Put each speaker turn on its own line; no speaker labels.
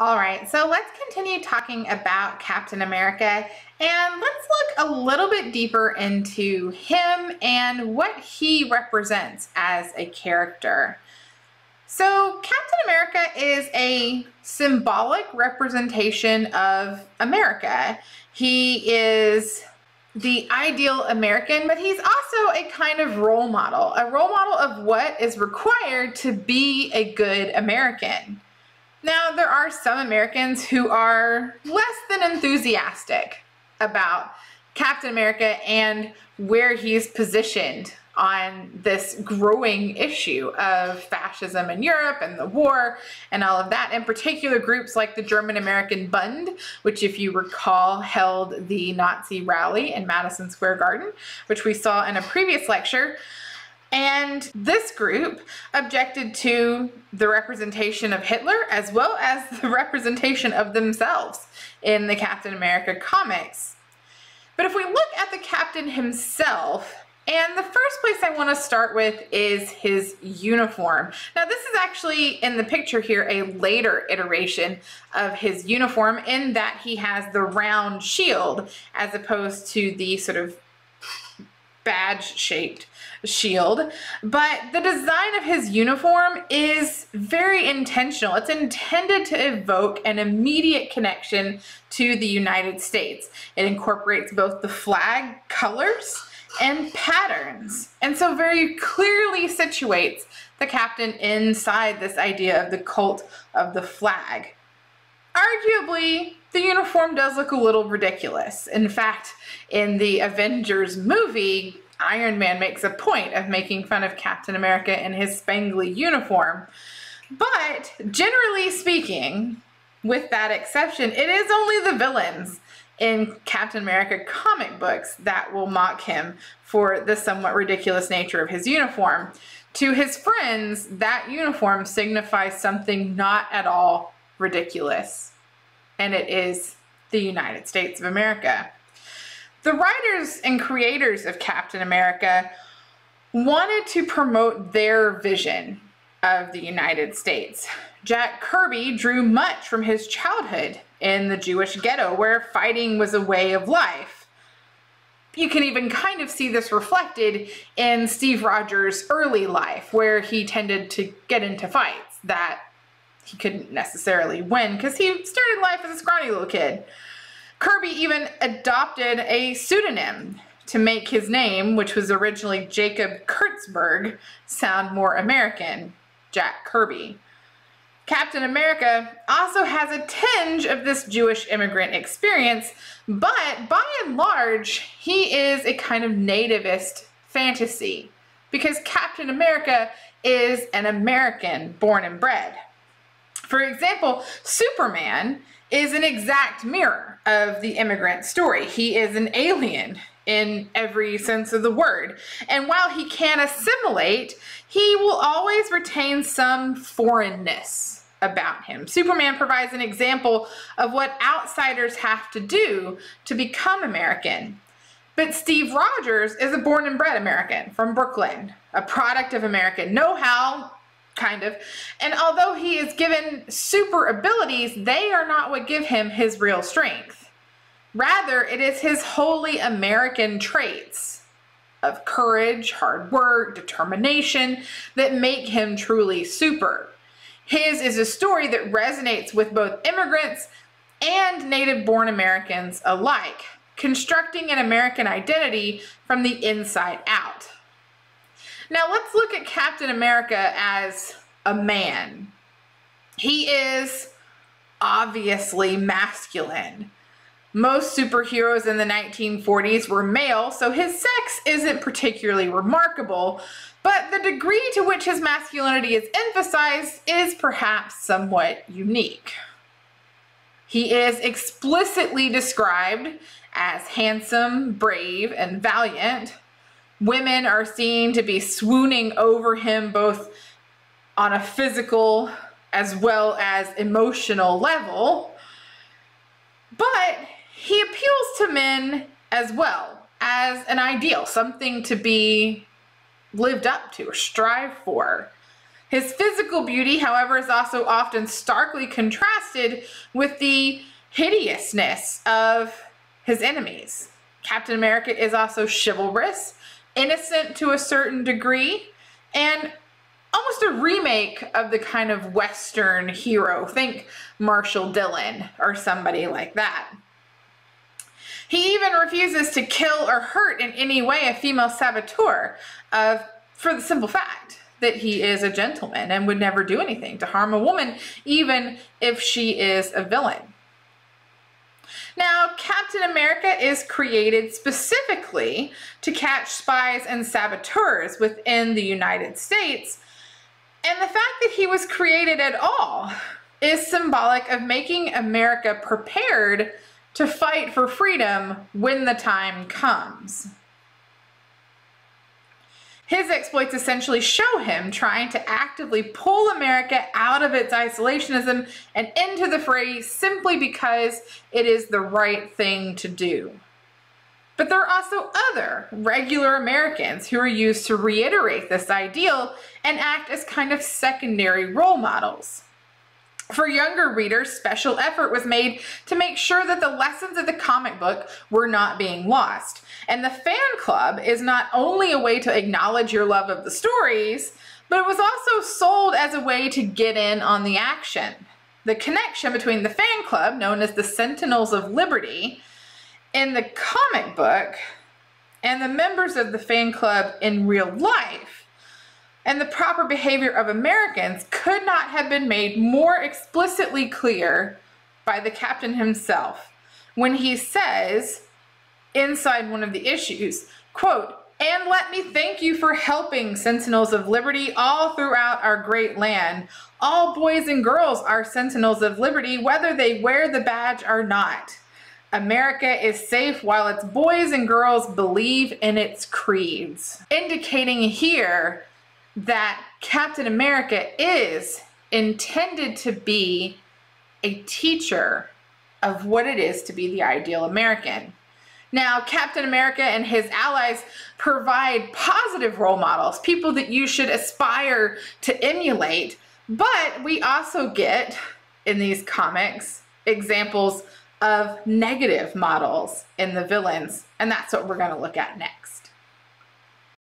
All right, so let's continue talking about Captain America and let's look a little bit deeper into him and what he represents as a character. So Captain America is a symbolic representation of America. He is the ideal American, but he's also a kind of role model of what is required to be a good American. Now, there are some Americans who are less than enthusiastic about Captain America and where he's positioned on this growing issue of fascism in Europe and the war and all of that. In particular, groups like the German American Bund, which, if you recall, held the Nazi rally in Madison Square Garden, which we saw in a previous lecture. And this group objected to the representation of Hitler as well as the representation of themselves in the Captain America comics. But if we look at the Captain himself, and the first place I want to start with is his uniform. Now, this is actually in the picture here a later iteration of his uniform in that he has the round shield as opposed to the sort of badge-shaped shield, but the design of his uniform is very intentional. It's intended to evoke an immediate connection to the United States. It incorporates both the flag colors and patterns, and so very clearly situates the Captain inside this idea of the cult of the flag. Arguably, the uniform does look a little ridiculous. In fact, in the Avengers movie, Iron Man makes a point of making fun of Captain America in his spangly uniform. But generally speaking, with that exception, it is only the villains in Captain America comic books that will mock him for the somewhat ridiculous nature of his uniform. To his friends, that uniform signifies something not at all ridiculous, and it is the United States of America. The writers and creators of Captain America wanted to promote their vision of the United States. Jack Kirby drew much from his childhood in the Jewish ghetto, where fighting was a way of life. You can even kind of see this reflected in Steve Rogers' early life, where he tended to get into fights that he couldn't necessarily win because he started life as a scrawny little kid. Kirby even adopted a pseudonym to make his name, which was originally Jacob Kurtzberg, sound more American, Jack Kirby. Captain America also has a tinge of this Jewish immigrant experience, but by and large, he is a kind of nativist fantasy because Captain America is an American born and bred. For example, Superman is an exact mirror of the immigrant story. He is an alien in every sense of the word. And while he can assimilate, he will always retain some foreignness about him. Superman provides an example of what outsiders have to do to become American. But Steve Rogers is a born and bred American from Brooklyn, a product of American know-how, kind of. And although he is given super abilities, they are not what give him his real strength. Rather, it is his wholly American traits of courage, hard work, determination that make him truly super. His is a story that resonates with both immigrants and native-born Americans alike, constructing an American identity from the inside out. Now let's look at Captain America as a man. He is obviously masculine. Most superheroes in the 1940s were male, so his sex isn't particularly remarkable, but the degree to which his masculinity is emphasized is perhaps somewhat unique. He is explicitly described as handsome, brave, and valiant. Women are seen to be swooning over him both on a physical as well as emotional level. But he appeals to men as well as an ideal, something to be lived up to or strive for. His physical beauty, however, is also often starkly contrasted with the hideousness of his enemies. Captain America is also chivalrous, innocent to a certain degree, and almost a remake of the kind of Western hero. Think Marshall Dillon or somebody like that. He even refuses to kill or hurt in any way a female saboteur for the simple fact that he is a gentleman and would never do anything to harm a woman, even if she is a villain. Now, Captain America is created specifically to catch spies and saboteurs within the United States, and the fact that he was created at all is symbolic of making America prepared to fight for freedom when the time comes. His exploits essentially show him trying to actively pull America out of its isolationism and into the fray simply because it is the right thing to do. But there are also other regular Americans who are used to reiterate this ideal and act as kind of secondary role models. For younger readers, special effort was made to make sure that the lessons of the comic book were not being lost. And the fan club is not only a way to acknowledge your love of the stories, but it was also sold as a way to get in on the action. The connection between the fan club, known as the Sentinels of Liberty, in the comic book, and the members of the fan club in real life, and the proper behavior of Americans could not have been made more explicitly clear by the captain himself when he says inside one of the issues, quote, "And let me thank you for helping Sentinels of Liberty all throughout our great land. All boys and girls are Sentinels of Liberty, whether they wear the badge or not. America is safe while its boys and girls believe in its creeds." Indicating here that Captain America is intended to be a teacher of what it is to be the ideal American. Now, Captain America and his allies provide positive role models, people that you should aspire to emulate, but we also get, in these comics, examples of negative models in the villains, and that's what we're going to look at next.